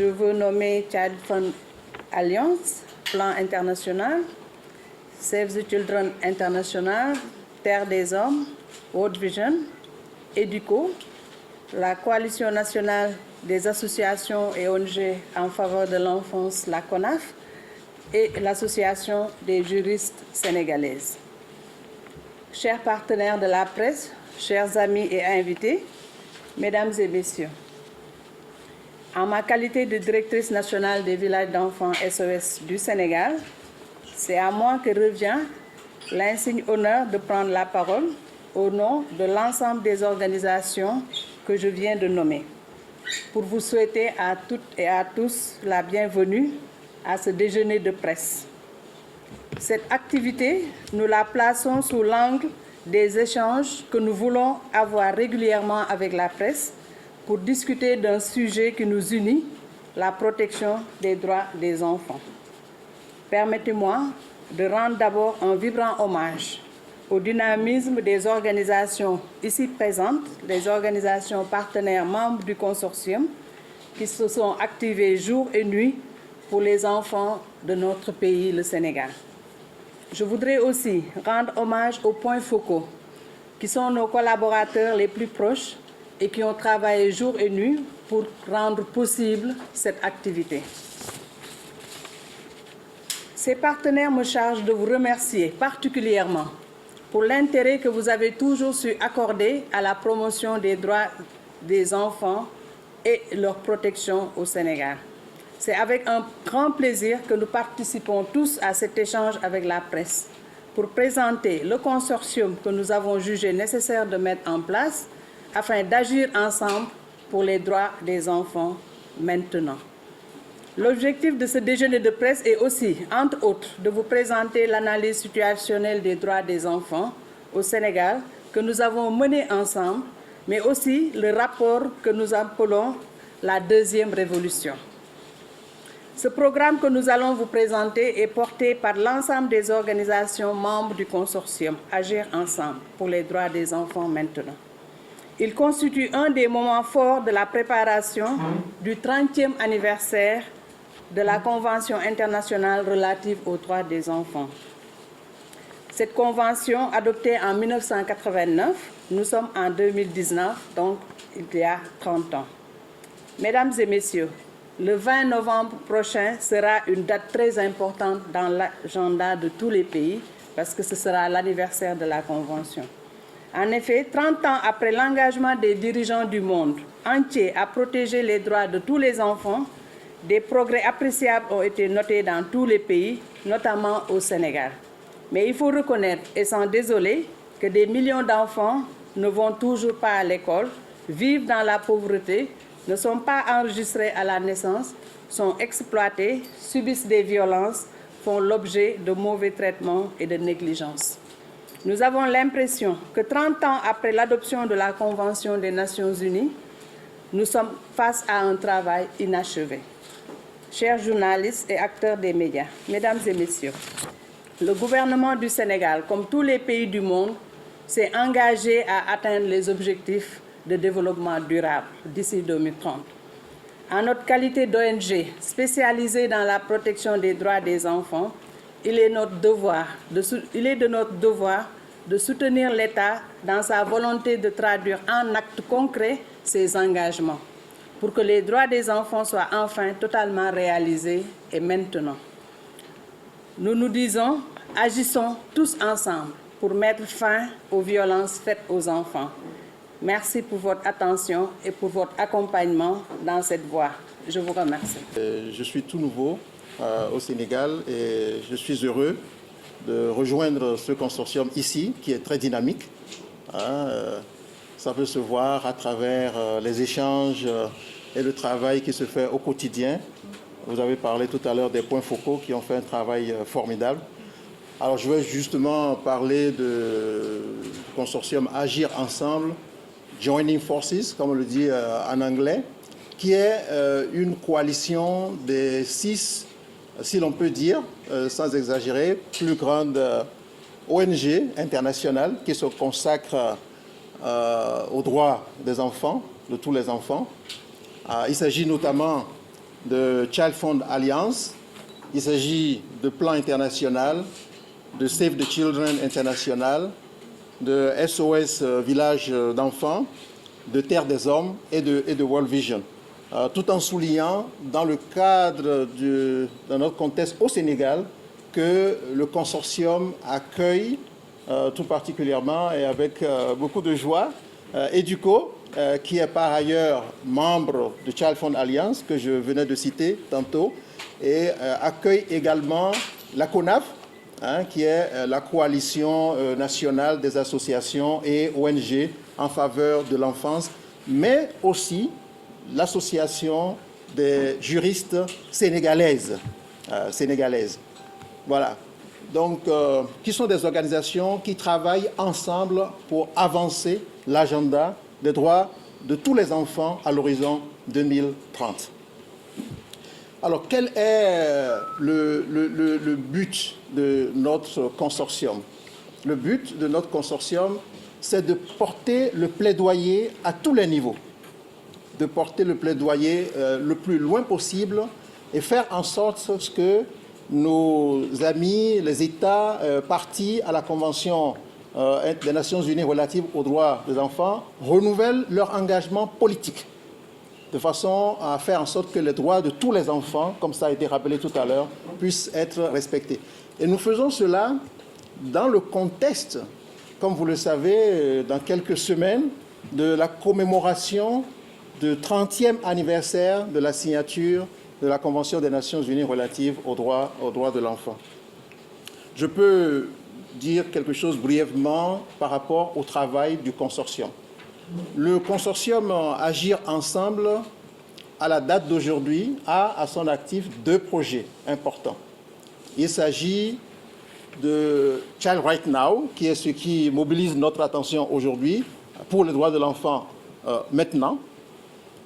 je veux nommer Child Fund Alliance, Plan International, Save the Children International, Terre des Hommes, World Vision, EDUCO, la Coalition nationale des associations et ONG en faveur de l'enfance, la CONAF, et l'Association des juristes sénégalaises. Chers partenaires de la presse, chers amis et invités, mesdames et messieurs, en ma qualité de directrice nationale des villages d'enfants SOS du Sénégal, c'est à moi que revient l'insigne honneur de prendre la parole au nom de l'ensemble des organisations que je viens de nommer, pour vous souhaiter à toutes et à tous la bienvenue à ce déjeuner de presse. Cette activité, nous la plaçons sous l'angle des échanges que nous voulons avoir régulièrement avec la presse pour discuter d'un sujet qui nous unit, la protection des droits des enfants. Permettez-moi de rendre d'abord un vibrant hommage au dynamisme des organisations ici présentes, les organisations partenaires membres du consortium, qui se sont activées jour et nuit pour les enfants de notre pays, le Sénégal. Je voudrais aussi rendre hommage aux points focaux, qui sont nos collaborateurs les plus proches et qui ont travaillé jour et nuit pour rendre possible cette activité. Ces partenaires me chargent de vous remercier particulièrement pour l'intérêt que vous avez toujours su accorder à la promotion des droits des enfants et leur protection au Sénégal. C'est avec un grand plaisir que nous participons tous à cet échange avec la presse pour présenter le consortium que nous avons jugé nécessaire de mettre en place afin d'agir ensemble pour les droits des enfants maintenant. L'objectif de ce déjeuner de presse est aussi, entre autres, de vous présenter l'analyse situationnelle des droits des enfants au Sénégal que nous avons mené ensemble, mais aussi le rapport que nous appelons la deuxième révolution. Ce programme que nous allons vous présenter est porté par l'ensemble des organisations membres du consortium Agir ensemble pour les droits des enfants maintenant. Il constitue un des moments forts de la préparation du 30e anniversaire de la Convention internationale relative aux droits des enfants. Cette convention, adoptée en 1989, nous sommes en 2019, donc il y a 30 ans. Mesdames et messieurs, le 20 novembre prochain sera une date très importante dans l'agenda de tous les pays parce que ce sera l'anniversaire de la Convention. En effet, 30 ans après l'engagement des dirigeants du monde entier à protéger les droits de tous les enfants, des progrès appréciables ont été notés dans tous les pays, notamment au Sénégal. Mais il faut reconnaître, et s'en désoler, que des millions d'enfants ne vont toujours pas à l'école, vivent dans la pauvreté, ne sont pas enregistrés à la naissance, sont exploités, subissent des violences, font l'objet de mauvais traitements et de négligence. Nous avons l'impression que 30 ans après l'adoption de la Convention des Nations Unies, nous sommes face à un travail inachevé. Chers journalistes et acteurs des médias, mesdames et messieurs, le gouvernement du Sénégal, comme tous les pays du monde, s'est engagé à atteindre les objectifs de développement durable d'ici 2030. En notre qualité d'ONG spécialisée dans la protection des droits des enfants, il est de notre devoir de soutenir l'État dans sa volonté de traduire en actes concrets ses engagements pour que les droits des enfants soient enfin totalement réalisés et maintenant. Nous nous disons, agissons tous ensemble pour mettre fin aux violences faites aux enfants. Merci pour votre attention et pour votre accompagnement dans cette voie. Je vous remercie. Je suis tout nouveau au Sénégal et je suis heureux de rejoindre ce consortium ici, qui est très dynamique. Ça peut se voir à travers les échanges et le travail qui se fait au quotidien. Vous avez parlé tout à l'heure des points focaux qui ont fait un travail formidable. Alors je vais justement parler du consortium Agir ensemble, Joining Forces, comme on le dit en anglais, qui est une coalition des 6, si l'on peut dire, sans exagérer, plus grandes ONG internationales qui se consacrent aux droits des enfants, de tous les enfants. Il s'agit notamment de Child Fund Alliance. Il s'agit de Plan International, de Save the Children International, de SOS Village d'enfants, de Terre des Hommes et de World Vision. Tout en soulignant, dans le cadre dans notre contexte au Sénégal, que le consortium accueille tout particulièrement et avec beaucoup de joie EDUCO, qui est par ailleurs membre de Child Fund Alliance, que je venais de citer tantôt, et accueille également la CONAF, qui est la coalition nationale des associations et ONG en faveur de l'enfance, mais aussi l'association des juristes sénégalaises. Voilà. Donc, qui sont des organisations qui travaillent ensemble pour avancer l'agenda des droits de tous les enfants à l'horizon 2030. Alors, quel est le but de notre consortium? Le but de notre consortium, c'est de porter le plaidoyer à tous les niveaux, de porter le plaidoyer le plus loin possible et faire en sorte que nos amis, les États partis à la Convention des Nations Unies relative aux droits des enfants renouvellent leur engagement politique, de façon à faire en sorte que les droits de tous les enfants, comme ça a été rappelé tout à l'heure, puissent être respectés. Et nous faisons cela dans le contexte, comme vous le savez, dans quelques semaines, de la commémoration du 30e anniversaire de la signature de la Convention des Nations Unies relative aux droits de l'enfant. Je peux dire quelque chose brièvement par rapport au travail du consortium. Le consortium Agir Ensemble, à la date d'aujourd'hui, a à son actif 2 projets importants. Il s'agit de Child Right Now, qui est ce qui mobilise notre attention aujourd'hui pour les droits de l'enfant maintenant,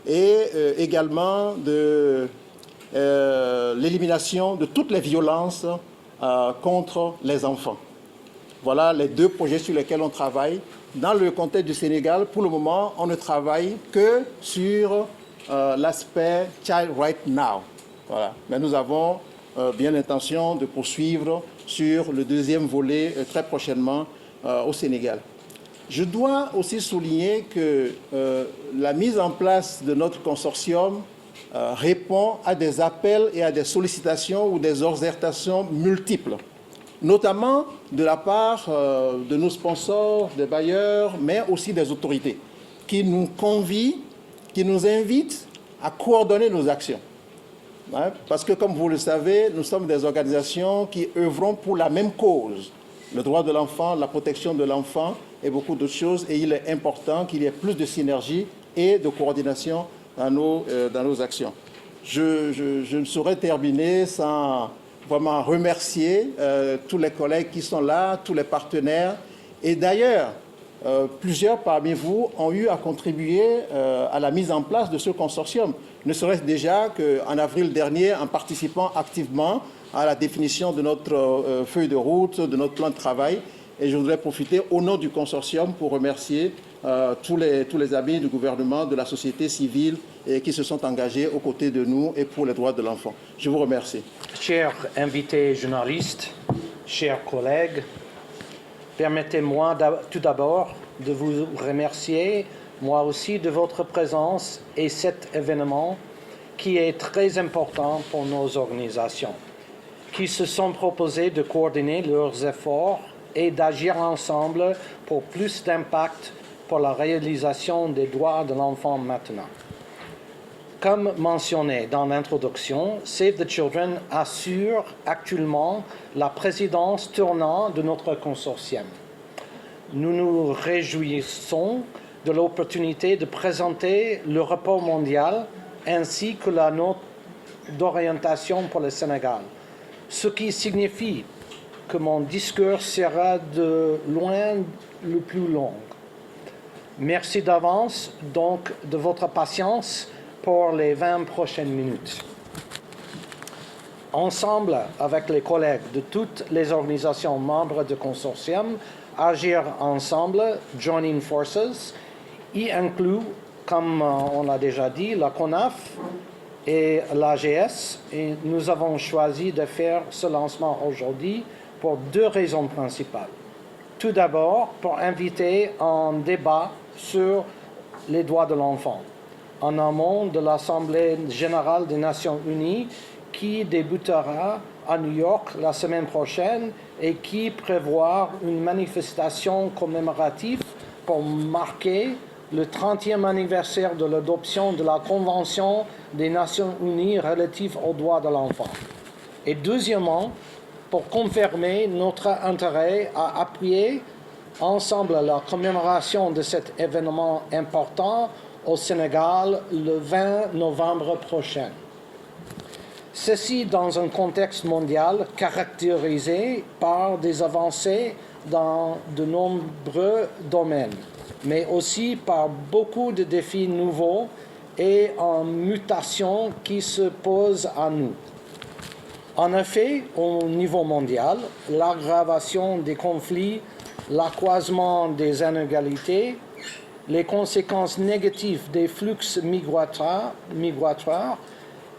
et également de l'élimination de toutes les violences contre les enfants. Voilà les 2 projets sur lesquels on travaille. Dans le contexte du Sénégal, pour le moment, on ne travaille que sur l'aspect Child Right Now. Voilà. Mais nous avons bien l'intention de poursuivre sur le 2e volet très prochainement au Sénégal. Je dois aussi souligner que la mise en place de notre consortium répond à des appels et à des sollicitations ou des exhortations multiples, notamment de la part de nos sponsors, des bailleurs, mais aussi des autorités, qui nous convient, qui nous invitent à coordonner nos actions. Parce que, comme vous le savez, nous sommes des organisations qui œuvront pour la même cause, le droit de l'enfant, la protection de l'enfant et beaucoup d'autres choses. Et il est important qu'il y ait plus de synergie et de coordination dans nos actions. Je ne saurais terminer sans vraiment remercier tous les collègues qui sont là, tous les partenaires. Et d'ailleurs, plusieurs parmi vous ont eu à contribuer à la mise en place de ce consortium. Ne serait-ce déjà qu'en avril dernier, en participant activement à la définition de notre feuille de route, de notre plan de travail. Et je voudrais profiter au nom du consortium pour remercier tous les amis du gouvernement, de la société civile et qui se sont engagés aux côtés de nous et pour les droits de l'enfant. Je vous remercie. Chers invités journalistes, chers collègues, permettez-moi tout d'abord de vous remercier, moi aussi, de votre présence et cet événement qui est très important pour nos organisations, qui se sont proposées de coordonner leurs efforts et d'agir ensemble pour plus d'impact pour la réalisation des droits de l'enfant maintenant. Comme mentionné dans l'introduction, Save the Children assure actuellement la présidence tournante de notre consortium. Nous nous réjouissons de l'opportunité de présenter le rapport mondial ainsi que la note d'orientation pour le Sénégal, ce qui signifie que mon discours sera de loin le plus long. Merci d'avance donc de votre patience pour les 20 prochaines minutes. Ensemble avec les collègues de toutes les organisations membres du consortium, Agir Ensemble, Joining Forces, y inclut, comme on l'a déjà dit, la CONAF et l'AGS, et nous avons choisi de faire ce lancement aujourd'hui pour deux raisons principales. Tout d'abord, pour inviter un débat sur les droits de l'enfant, en amont de l'Assemblée générale des Nations unies qui débutera à New York la semaine prochaine et qui prévoit une manifestation commémorative pour marquer le 30e anniversaire de l'adoption de la Convention des Nations unies relative aux droits de l'enfant. Et deuxièmement, pour confirmer notre intérêt à appuyer ensemble la commémoration de cet événement important au Sénégal le 20 novembre prochain. Ceci dans un contexte mondial caractérisé par des avancées dans de nombreux domaines, mais aussi par beaucoup de défis nouveaux et en mutation qui se posent à nous. En effet, au niveau mondial, l'aggravation des conflits, l'accroissement des inégalités, les conséquences négatives des flux migratoires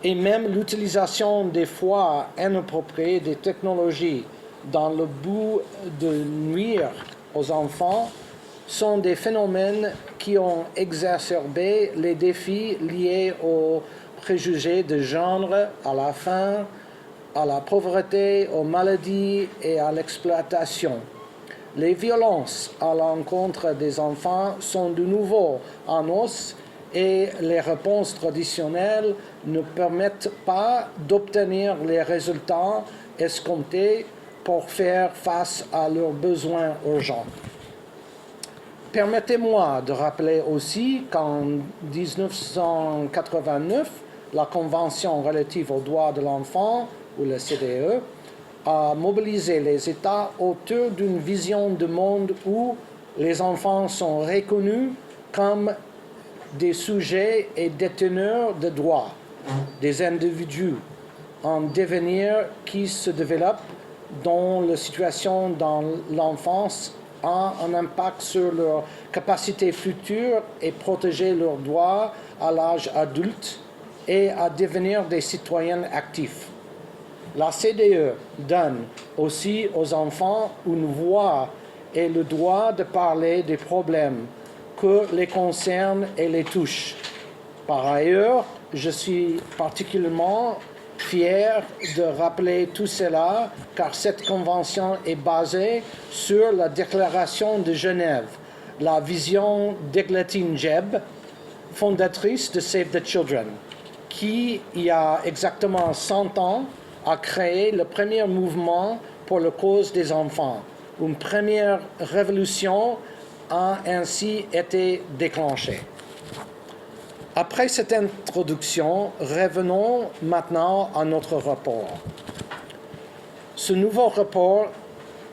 et même l'utilisation des fois inappropriées des technologies dans le but de nuire aux enfants sont des phénomènes qui ont exacerbé les défis liés aux préjugés de genre, à la faim, à la pauvreté, aux maladies et à l'exploitation. Les violences à l'encontre des enfants sont de nouveau en hausse et les réponses traditionnelles ne permettent pas d'obtenir les résultats escomptés pour faire face à leurs besoins urgents. Permettez-moi de rappeler aussi qu'en 1989, la Convention relative aux droits de l'enfant, ou la CDE, a mobilisé les États autour d'une vision de monde où les enfants sont reconnus comme des sujets et déteneurs de droits, des individus en devenir qui se développent, dont la situation dans l'enfance a un impact sur leur capacité future et protéger leurs droits à l'âge adulte et à devenir des citoyens actifs. La CDE donne aussi aux enfants une voix et le droit de parler des problèmes que les concernent et les touchent. Par ailleurs, je suis particulièrement fier de rappeler tout cela car cette convention est basée sur la Déclaration de Genève, la vision d'Eglantine Jebb, fondatrice de Save the Children, qui, il y a exactement 100 ans, a créé le premier mouvement pour la cause des enfants. Une première révolution a ainsi été déclenchée. Après cette introduction, revenons maintenant à notre rapport. Ce nouveau rapport,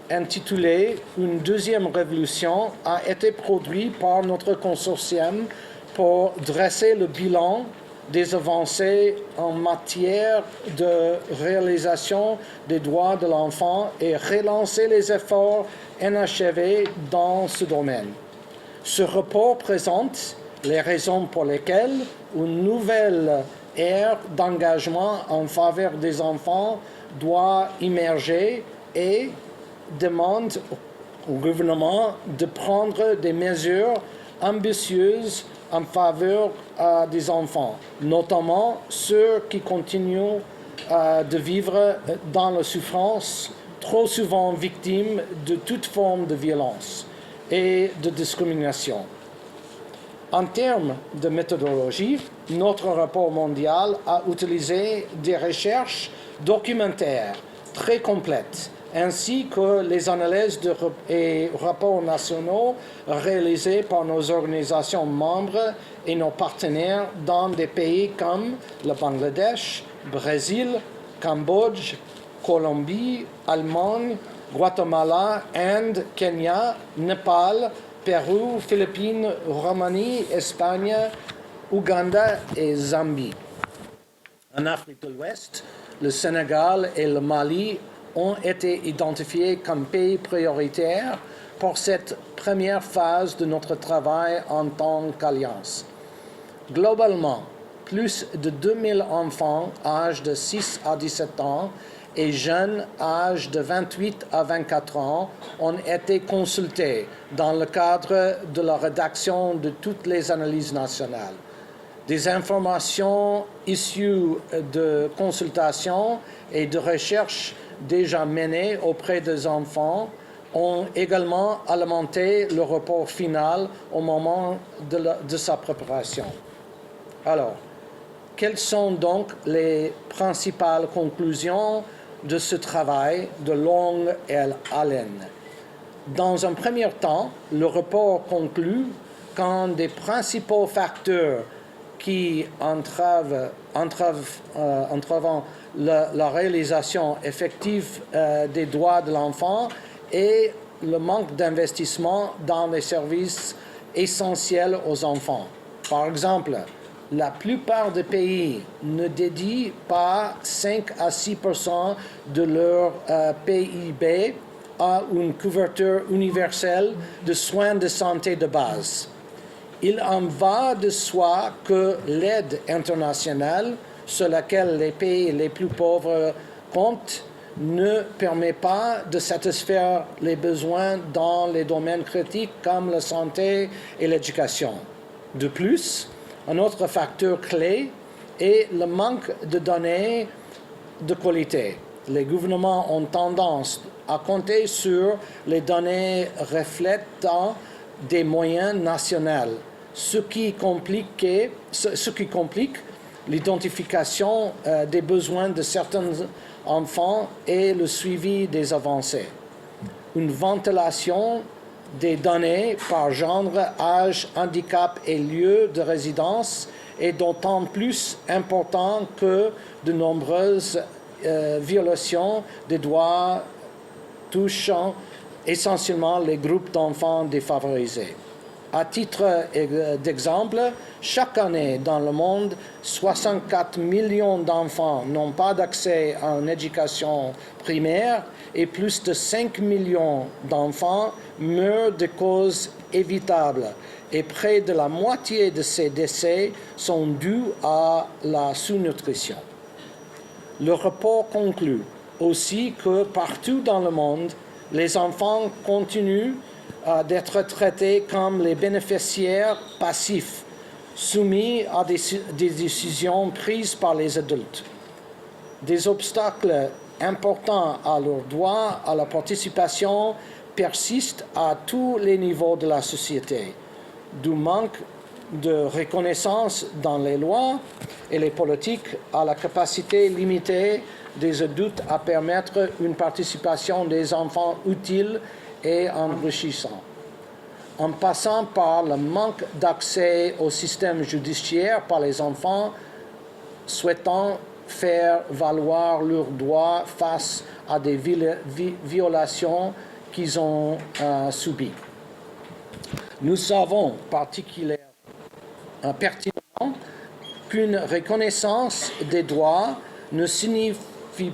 intitulé « Une deuxième révolution », a été produit par notre consortium pour dresser le bilan des avancées en matière de réalisation des droits de l'enfant et relancer les efforts inachevés dans ce domaine. Ce rapport présente les raisons pour lesquelles une nouvelle ère d'engagement en faveur des enfants doit émerger et demande au gouvernement de prendre des mesures ambitieuses en faveur des enfants, notamment ceux qui continuent de vivre dans la souffrance, trop souvent victimes de toute forme de violence et de discrimination. En termes de méthodologie, notre rapport mondial a utilisé des recherches documentaires très complètes, ainsi que les analyses et rapports nationaux réalisés par nos organisations membres et nos partenaires dans des pays comme le Bangladesh, Brésil, Cambodge, Colombie, Allemagne, Guatemala, Inde, Kenya, Népal, Pérou, Philippines, Roumanie, Espagne, Ouganda et Zambie. En Afrique de l'Ouest, le Sénégal et le Mali ont été identifiés comme pays prioritaires pour cette première phase de notre travail en tant qu'alliance. Globalement, plus de 2000 enfants âgés de 6 à 17 ans et jeunes âgés de 28 à 24 ans ont été consultés dans le cadre de la rédaction de toutes les analyses nationales. Des informations issues de consultations et de recherches déjà menées auprès des enfants ont également alimenté le rapport final au moment de sa préparation. Alors, quelles sont donc les principales conclusions de ce travail de longue haleine? Dans un premier temps, le rapport conclut qu'un des principaux facteurs qui entravant la réalisation effective des droits de l'enfant est le manque d'investissement dans les services essentiels aux enfants. Par exemple, la plupart des pays ne dédient pas 5 à 6% de leur PIB à une couverture universelle de soins de santé de base. Il en va de soi que l'aide internationale sur laquelle les pays les plus pauvres comptent ne permet pas de satisfaire les besoins dans les domaines critiques comme la santé et l'éducation. De plus, un autre facteur clé est le manque de données de qualité. Les gouvernements ont tendance à compter sur les données reflétant des moyens nationaux, ce qui complique l'identification des besoins de certains enfants et le suivi des avancées. Une ventilation des données par genre, âge, handicap et lieu de résidence est d'autant plus important que de nombreuses violations des droits touchant essentiellement les groupes d'enfants défavorisés. À titre d'exemple, chaque année dans le monde, 64 millions d'enfants n'ont pas d'accès à une éducation primaire et plus de 5 millions d'enfants meurent de causes évitables et près de la moitié de ces décès sont dus à la sous-nutrition. Le rapport conclut aussi que partout dans le monde, les enfants continuent d'être traités comme les bénéficiaires passifs, soumis à des décisions prises par les adultes. Des obstacles importants à leur droit à la participation persistent à tous les niveaux de la société, du manque de reconnaissance dans les lois et les politiques à la capacité limitée des adultes à permettre une participation des enfants utile et enrichissant. En passant par le manque d'accès au système judiciaire par les enfants souhaitant faire valoir leurs droits face à des violations qu'ils ont subies. Nous savons pertinemment qu'une reconnaissance des droits ne signifie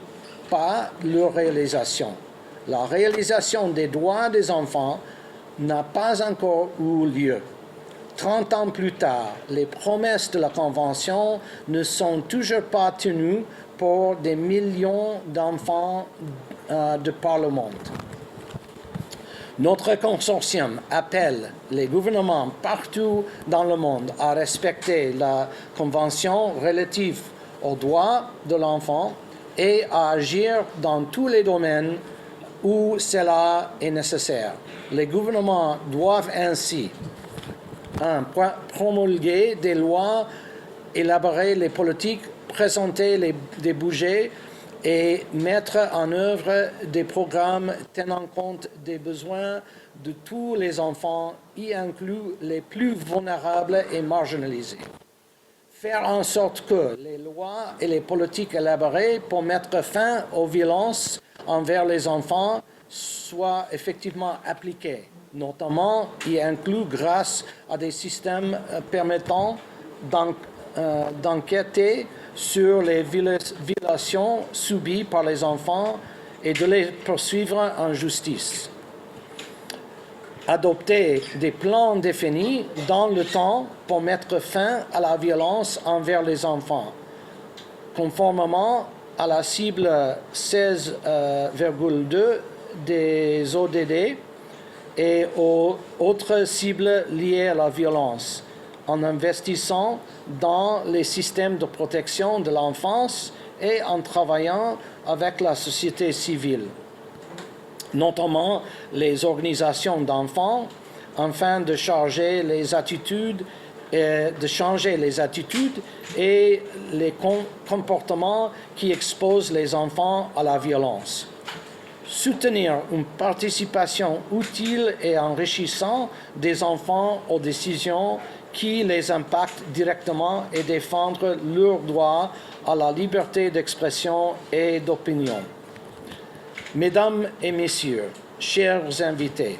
pas leur réalisation. La réalisation des droits des enfants n'a pas encore eu lieu. 30 ans plus tard, les promesses de la Convention ne sont toujours pas tenues pour des millions d'enfants de par le monde. Notre consortium appelle les gouvernements partout dans le monde à respecter la Convention relative aux droits de l'enfant et à agir dans tous les domaines où cela est nécessaire. Les gouvernements doivent ainsi promulguer des lois, élaborer les politiques, présenter des budgets et mettre en œuvre des programmes tenant compte des besoins de tous les enfants, y inclus les plus vulnérables et marginalisés. Faire en sorte que les lois et les politiques élaborées pour mettre fin aux violences envers les enfants soient effectivement appliquées, notamment y inclut grâce à des systèmes permettant d'enquêter sur les violations subies par les enfants et de les poursuivre en justice. adopter des plans définis dans le temps pour mettre fin à la violence envers les enfants, conformément à la cible 16,2 des ODD et aux autres cibles liées à la violence, en investissant dans les systèmes de protection de l'enfance et en travaillant avec la société civile, notamment les organisations d'enfants, afin de changer les attitudes et les comportements qui exposent les enfants à la violence. Soutenir une participation utile et enrichissante des enfants aux décisions qui les impactent directement et défendre leur droit à la liberté d'expression et d'opinion. Mesdames et messieurs, chers invités,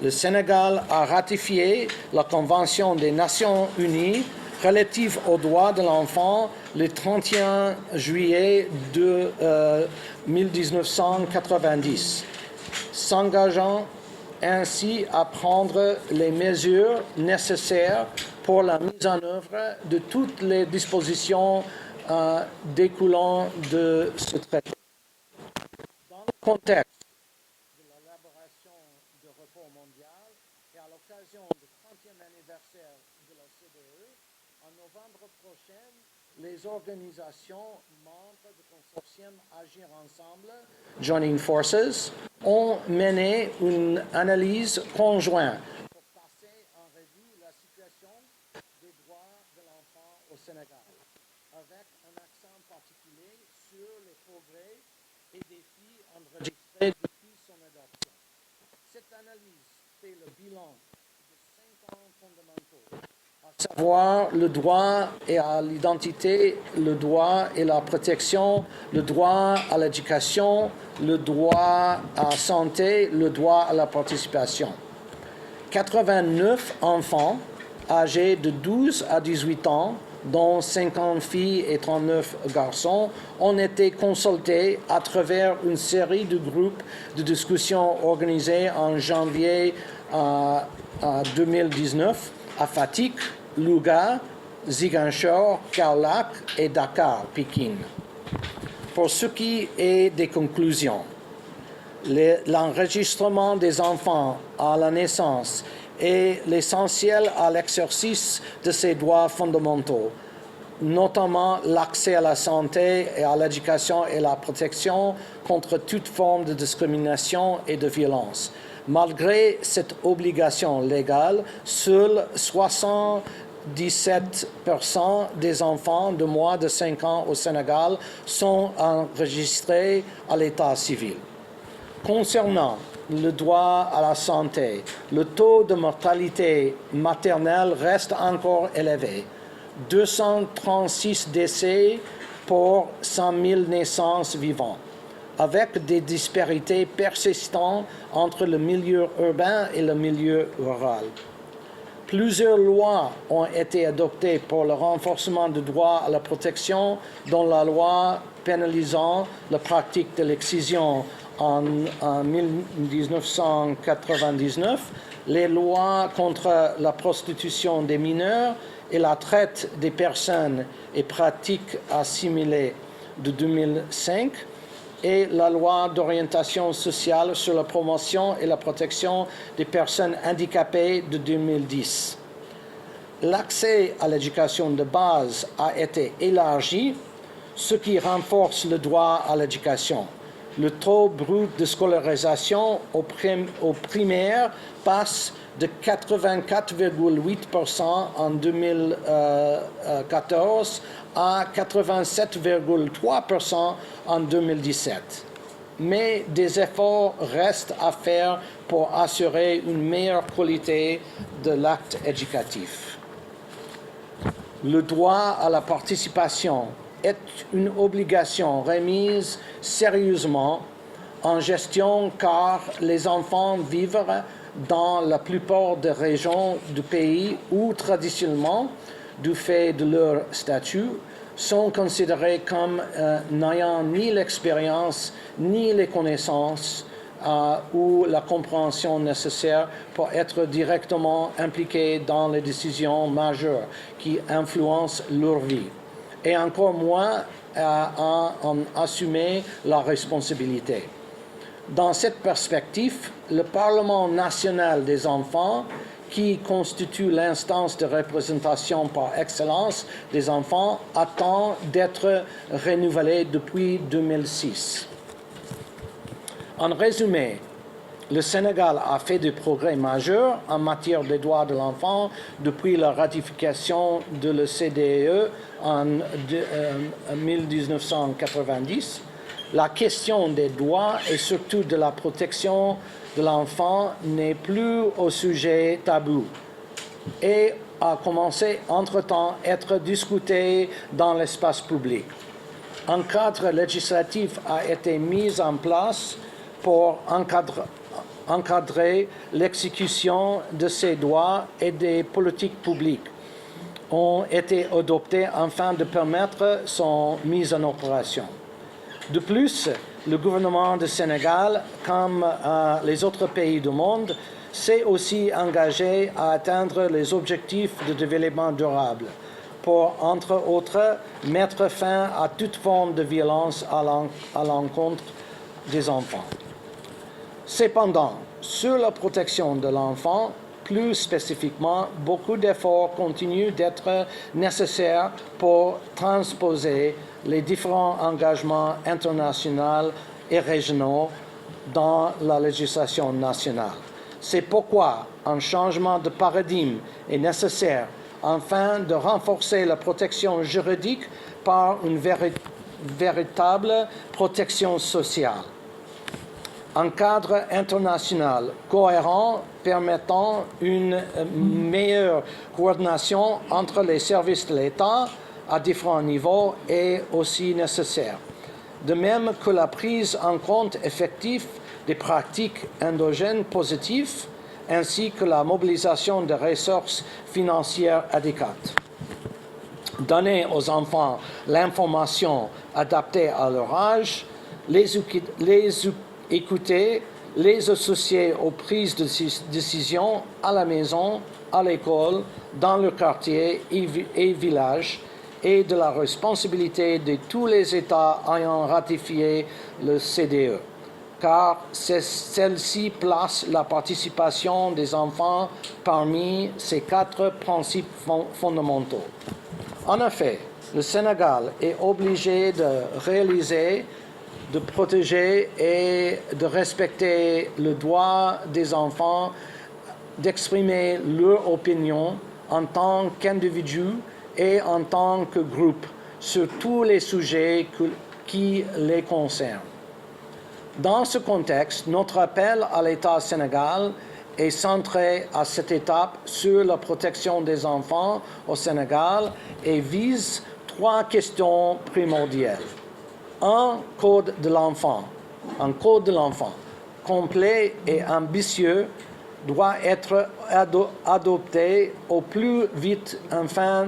le Sénégal a ratifié la Convention des Nations Unies relative aux droits de l'enfant le 31 juillet 1990, s'engageant ainsi à prendre les mesures nécessaires pour la mise en œuvre de toutes les dispositions découlant de ce traité. Dans le contexte de l'élaboration du report mondial et à l'occasion du 30e anniversaire de la CDE, en novembre prochain, les organisations membres du consortium Agir Ensemble, Joining Forces, ont mené une analyse conjointe pour passer en revue la situation des droits de l'enfant au Sénégal, avec un accent particulier sur les progrès et défis enregistrés depuis son adoption. Cette analyse fait le bilan de 5 ans fondamentaux, à savoir le droit et à l'identité, le droit et la protection, le droit à l'éducation, le droit à la santé, le droit à la participation. 89 enfants âgés de 12 à 18 ans, dont 50 filles et 39 garçons, ont été consultés à travers une série de groupes de discussion organisés en janvier 2019 à Fatick, Louga, Ziguinchor, Kaolack et Dakar, Pékin. Pour ce qui est des conclusions, l'enregistrement des enfants à la naissance est l'essentiel à l'exercice de ces droits fondamentaux, notamment l'accès à la santé et à l'éducation et la protection contre toute forme de discrimination et de violence. Malgré cette obligation légale, seuls 77% des enfants de moins de 5 ans au Sénégal sont enregistrés à l'état civil. Concernant le droit à la santé, le taux de mortalité maternelle reste encore élevé. 236 décès pour 100 000 naissances vivantes, avec des disparités persistantes entre le milieu urbain et le milieu rural. Plusieurs lois ont été adoptées pour le renforcement du droit à la protection, dont la loi pénalisant la pratique de l'excision en 1999, les lois contre la prostitution des mineurs et la traite des personnes et pratiques assimilées de 2005, et la loi d'orientation sociale sur la promotion et la protection des personnes handicapées de 2010. L'accès à l'éducation de base a été élargi, ce qui renforce le droit à l'éducation. Le taux brut de scolarisation au primaire passe de 84,8% en 2014 à 87,3% en 2017. Mais des efforts restent à faire pour assurer une meilleure qualité de l'acte éducatif. Le droit à la participation est une obligation remise sérieusement en gestion car les enfants vivent dans la plupart des régions du pays où traditionnellement, du fait de leur statut, sont considérés comme n'ayant ni l'expérience ni les connaissances ou la compréhension nécessaire pour être directement impliqués dans les décisions majeures qui influencent leur vie, et encore moins à en assumer la responsabilité. Dans cette perspective, le Parlement national des enfants, qui constitue l'instance de représentation par excellence des enfants, attend d'être renouvelé depuis 2006. En résumé, le Sénégal a fait des progrès majeurs en matière des droits de l'enfant depuis la ratification de l'OCDE en 1990. La question des droits et surtout de la protection de l'enfant n'est plus au sujet tabou et a commencé entre-temps à être discutée dans l'espace public. Un cadre législatif a été mis en place pour encadrer l'exécution de ces droits, et des politiques publiques ont été adoptées afin de permettre son mise en opération. De plus, le gouvernement du Sénégal, comme les autres pays du monde, s'est aussi engagé à atteindre les objectifs de développement durable pour, entre autres, mettre fin à toute forme de violence à l'encontre des enfants. Cependant, sur la protection de l'enfant, plus spécifiquement, beaucoup d'efforts continuent d'être nécessaires pour transposer les différents engagements internationaux et régionaux dans la législation nationale. C'est pourquoi un changement de paradigme est nécessaire afin de renforcer la protection juridique par une véritable protection sociale. Un cadre international cohérent permettant une meilleure coordination entre les services de l'État à différents niveaux est aussi nécessaire. De même que la prise en compte effective des pratiques endogènes positives, ainsi que la mobilisation de ressources financières adéquates. Donner aux enfants l'information adaptée à leur âge, les écouter, les associer aux prises de décision à la maison, à l'école, dans le quartier et village, et de la responsabilité de tous les États ayant ratifié le CDE, car celle-ci place la participation des enfants parmi ces 4 principes fondamentaux. En effet, le Sénégal est obligé de réaliser, de protéger et de respecter le droit des enfants d'exprimer leur opinion en tant qu'individu et en tant que groupe sur tous les sujets qui les concernent. Dans ce contexte, notre appel à l'État sénégalais est centré à cette étape sur la protection des enfants au Sénégal et vise 3 questions primordiales. Un code de l'enfant complet et ambitieux doit être adopté au plus vite afin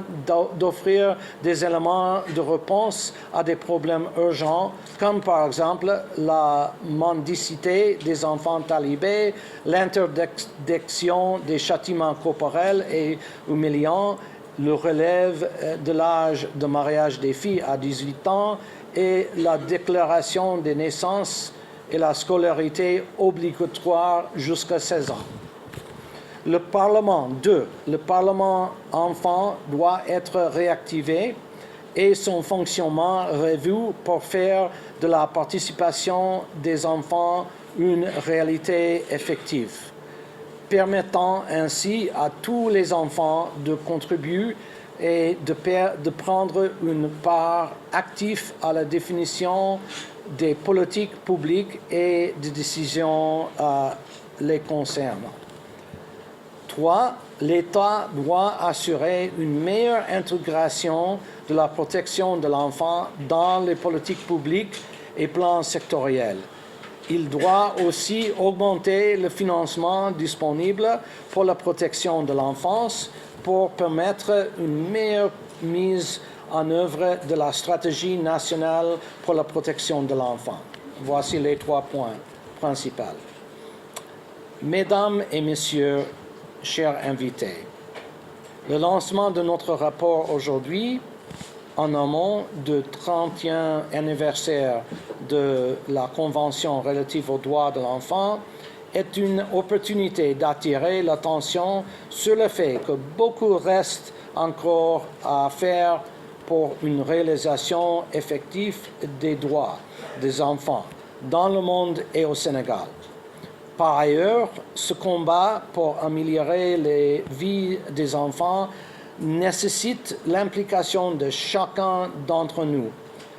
d'offrir des éléments de réponse à des problèmes urgents, comme par exemple la mendicité des enfants talibés, l'interdiction des châtiments corporels et humiliants, le relève de l'âge de mariage des filles à 18 ans et la déclaration des naissances et la scolarité obligatoire jusqu'à 16 ans. Le Parlement enfant doit être réactivé et son fonctionnement revu pour faire de la participation des enfants une réalité effective, permettant ainsi à tous les enfants de contribuer et de prendre une part active à la définition des politiques publiques et des décisions les concernant. 3. L'État doit assurer une meilleure intégration de la protection de l'enfant dans les politiques publiques et plans sectoriels. Il doit aussi augmenter le financement disponible pour la protection de l'enfance pour permettre une meilleure mise en œuvre de la stratégie nationale pour la protection de l'enfant. Voici les 3 points principal. Mesdames et messieurs, chers invités, le lancement de notre rapport aujourd'hui, en amont du 30e anniversaire de la Convention relative aux droits de l'enfant, est une opportunité d'attirer l'attention sur le fait que beaucoup reste encore à faire pour une réalisation effective des droits des enfants dans le monde et au Sénégal. Par ailleurs, ce combat pour améliorer les vies des enfants nécessite l'implication de chacun d'entre nous.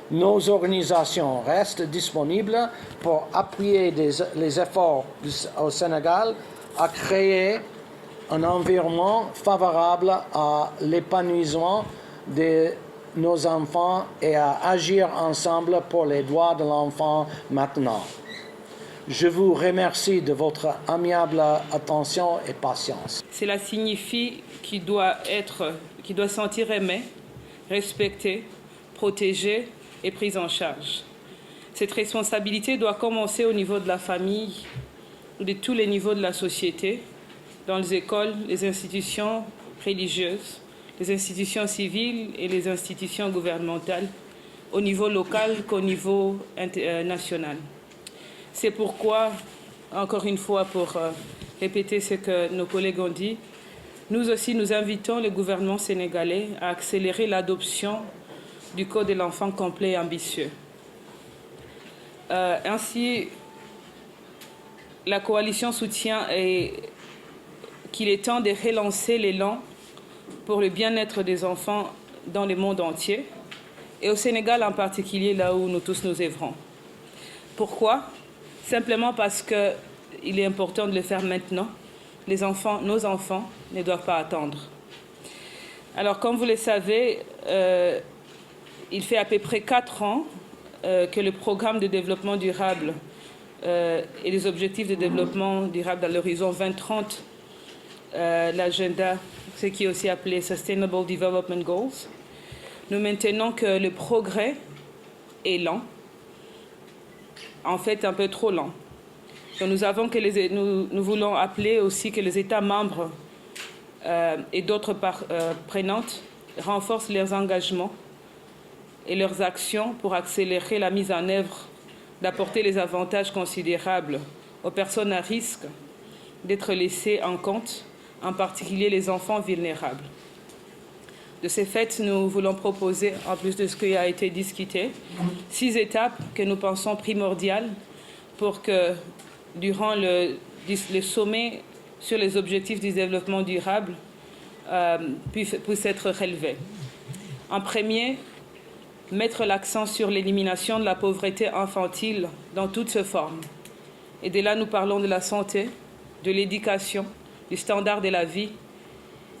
Nos organisations restent disponibles pour appuyer les efforts au Sénégal à créer un environnement favorable à l'épanouissement de nos enfants et à agir ensemble pour les droits de l'enfant maintenant. Je vous remercie de votre amiable attention et patience. Cela signifie qu'il doit sentir aimé, respecté, protégé et pris en charge. Cette responsabilité doit commencer au niveau de la famille, de tous les niveaux de la société, dans les écoles, les institutions religieuses, les institutions civiles et les institutions gouvernementales, au niveau local qu'au niveau national. C'est pourquoi, encore une fois, pour répéter ce que nos collègues ont dit, nous aussi, nous invitons le gouvernement sénégalais à accélérer l'adoption du Code de l'enfant complet et ambitieux. Ainsi, la coalition soutient qu'il est temps de relancer l'élan pour le bien-être des enfants dans le monde entier, et au Sénégal en particulier, là où nous tous nous œuvrons. Pourquoi ? Simplement parce qu'il est important de le faire maintenant. Nos enfants ne doivent pas attendre. Alors, comme vous le savez, il fait à peu près 4 ans que le programme de développement durable et les objectifs de développement durable à l'horizon 2030, l'agenda, ce qui est aussi appelé Sustainable Development Goals, nous maintenons que le progrès est lent, en fait un peu trop lent. Donc nous voulons appeler aussi que les États membres et d'autres prenantes renforcent leurs engagements et leurs actions pour accélérer la mise en œuvre, d'apporter les avantages considérables aux personnes à risque d'être laissées en compte, en particulier les enfants vulnérables. De ce fait, nous voulons proposer, en plus de ce qui a été discuté, 6 étapes que nous pensons primordiales pour que, durant le sommet sur les objectifs du développement durable, puissent être relevés. En premier, mettre l'accent sur l'élimination de la pauvreté infantile dans toutes ses formes. Et de là, nous parlons de la santé, de l'éducation, du standard de la vie,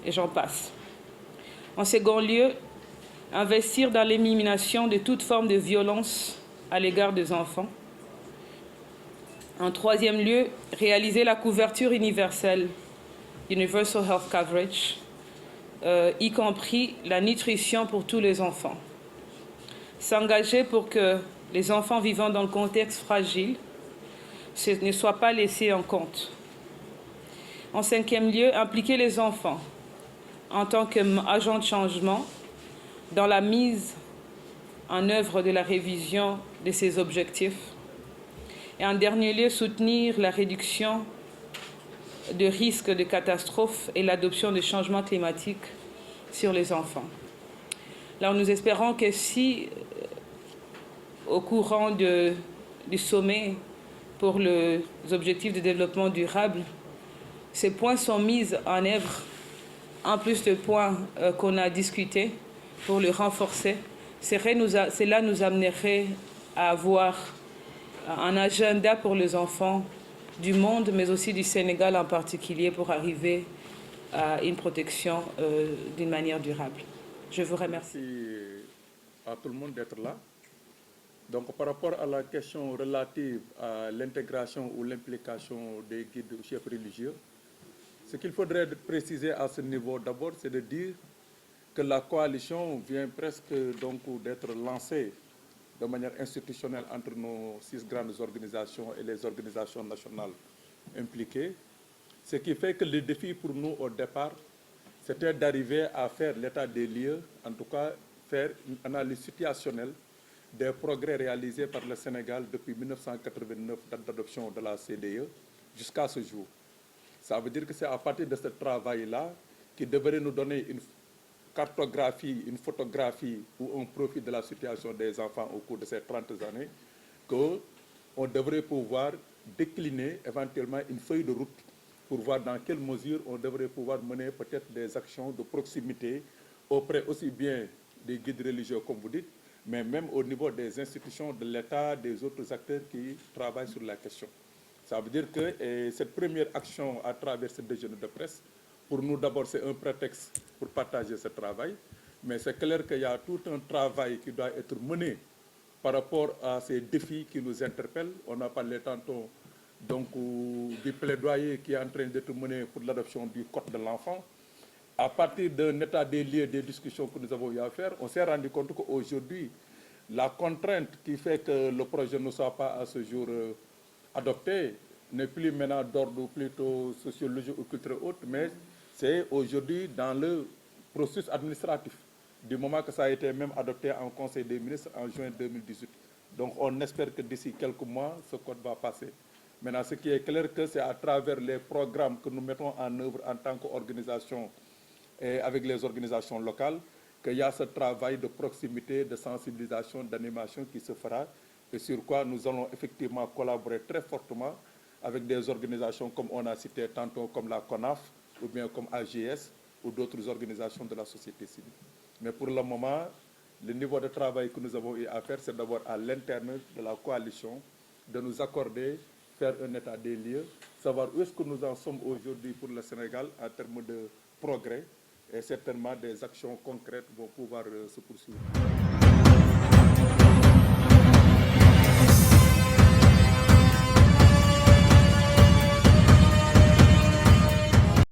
et j'en passe. En second lieu, investir dans l'élimination de toute forme de violence à l'égard des enfants. En troisième lieu, réaliser la couverture universelle, Universal Health Coverage, y compris la nutrition pour tous les enfants. S'engager pour que les enfants vivant dans le contexte fragile ne soient pas laissés en compte. En cinquième lieu, impliquer les enfants en tant qu'agents de changement dans la mise en œuvre de la révision de ces objectifs. Et en dernier lieu, soutenir la réduction de risques de catastrophes et l'adoption des changements climatiques sur les enfants. Alors nous espérons que si, au courant du sommet pour les objectifs de développement durable, ces points sont mis en œuvre, en plus de points qu'on a discutés pour le renforcer, cela nous amènerait à avoir un agenda pour les enfants du monde, mais aussi du Sénégal en particulier, pour arriver à une protection d'une manière durable. Je vous remercie. Merci à tout le monde d'être là. Donc, par rapport à la question relative à l'intégration ou l'implication des guides ou chefs religieux, ce qu'il faudrait préciser à ce niveau d'abord, c'est de dire que la coalition vient presque donc d'être lancée de manière institutionnelle entre nos 6 grandes organisations et les organisations nationales impliquées. Ce qui fait que le défi pour nous au départ, c'était d'arriver à faire l'état des lieux, en tout cas faire une analyse situationnelle des progrès réalisés par le Sénégal depuis 1989, date d'adoption de la CDE, jusqu'à ce jour. Ça veut dire que c'est à partir de ce travail-là qui devrait nous donner une cartographie, une photographie ou un profil de la situation des enfants au cours de ces 30 années, qu'on devrait pouvoir décliner éventuellement une feuille de route pour voir dans quelle mesure on devrait pouvoir mener peut-être des actions de proximité auprès aussi bien des guides religieux, comme vous dites, mais même au niveau des institutions de l'État, des autres acteurs qui travaillent sur la question. Ça veut dire que cette première action à travers ce déjeuner de presse, pour nous d'abord c'est un prétexte pour partager ce travail, mais c'est clair qu'il y a tout un travail qui doit être mené par rapport à ces défis qui nous interpellent. On a parlé tantôt donc, du plaidoyer qui est en train d'être mené pour l'adoption du Code de l'enfant. À partir d'un état des lieux des discussions que nous avons eu à faire, on s'est rendu compte qu'aujourd'hui, la contrainte qui fait que le projet ne soit pas à ce jour adopté n'est plus maintenant d'ordre plutôt sociologique ou culturel autre, mais c'est aujourd'hui dans le processus administratif, du moment que ça a été même adopté en Conseil des ministres en juin 2018. Donc on espère que d'ici quelques mois, ce code va passer. Maintenant, ce qui est clair, que c'est à travers les programmes que nous mettons en œuvre en tant qu'organisation et avec les organisations locales, qu'il y a ce travail de proximité, de sensibilisation, d'animation qui se fera et sur quoi nous allons effectivement collaborer très fortement avec des organisations comme on a cité tantôt, comme la CONAF ou bien comme AGS ou d'autres organisations de la société civile. Mais pour le moment, le niveau de travail que nous avons eu à faire, c'est d'abord à l'interne de la coalition, de nous accorder, faire un état des lieux, savoir où est-ce que nous en sommes aujourd'hui pour le Sénégal en termes de progrès, et certainement des actions concrètes vont pouvoir se poursuivre.